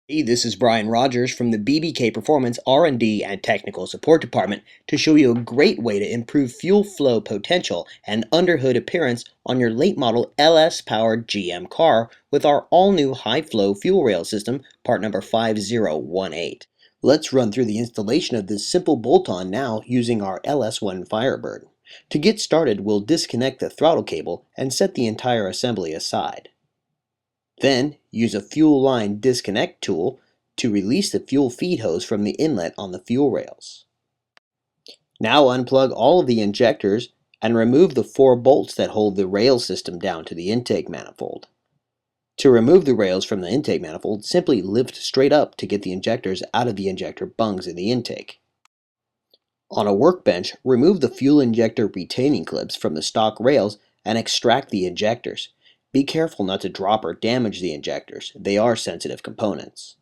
Hey, this is Brian Rogers from the BBK Performance R&D and Technical Support Department to show you a great way to improve fuel flow potential and underhood appearance on your late model LS-powered GM car with our all-new high-flow fuel rail system, part number 5018. Let's run through the installation of this simple bolt-on now using our LS1 Firebird. To get started, we'll disconnect the throttle cable and set the entire assembly aside. Then, use a fuel line disconnect tool to release the fuel feed hose from the inlet on the fuel rails. Now unplug all of the injectors and remove the 4 bolts that hold the rail system down to the intake manifold. To remove the rails from the intake manifold, simply lift straight up to get the injectors out of the injector bungs in the intake. On a workbench, remove the fuel injector retaining clips from the stock rails and extract the injectors. Be careful not to drop or damage the injectors. They are sensitive components.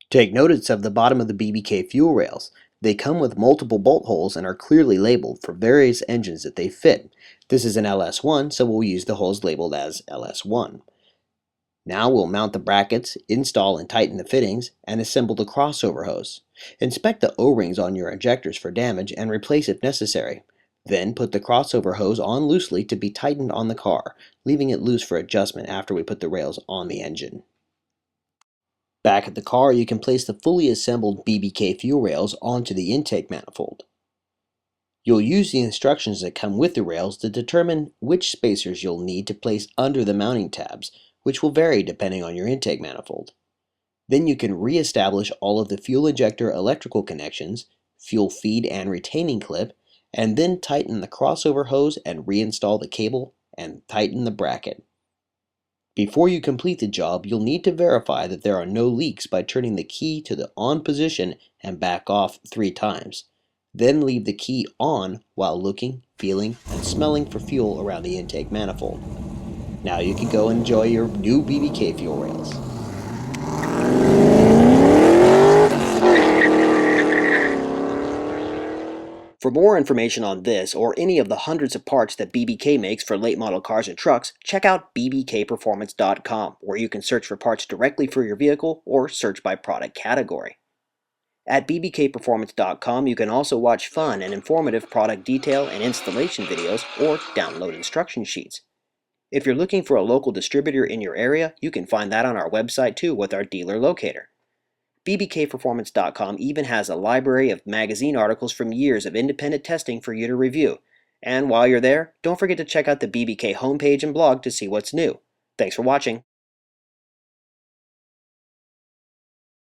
Take notice of the bottom of the BBK fuel rails. They come with multiple bolt holes and are clearly labeled for various engines that they fit. This is an LS1, so we'll use the holes labeled as LS1. Now we'll mount the brackets, install and tighten the fittings, and assemble the crossover hose. Inspect the O-rings on your injectors for damage and replace if necessary. Then put the crossover hose on loosely to be tightened on the car, leaving it loose for adjustment after we put the rails on the engine. Back at the car, you can place the fully assembled BBK fuel rails onto the intake manifold. You'll use the instructions that come with the rails to determine which spacers you'll need to place under the mounting tabs, which will vary depending on your intake manifold. Then you can re-establish all of the fuel injector electrical connections, fuel feed and retaining clip, and then tighten the crossover hose and reinstall the cable and tighten the bracket. Before you complete the job, you'll need to verify that there are no leaks by turning the key to the on position and back off 3 times. Then leave the key on while looking, feeling, and smelling for fuel around the intake manifold. Now you can go enjoy your new BBK fuel rails. For more information on this or any of the hundreds of parts that BBK makes for late model cars and trucks, check out bbkperformance.com, where you can search for parts directly for your vehicle or search by product category. At bbkperformance.com, you can also watch fun and informative product detail and installation videos or download instruction sheets. If you're looking for a local distributor in your area, you can find that on our website too with our dealer locator. bbkperformance.com even has a library of magazine articles from years of independent testing for you to review. And while you're there, don't forget to check out the BBK homepage and blog to see what's new. Thanks for watching.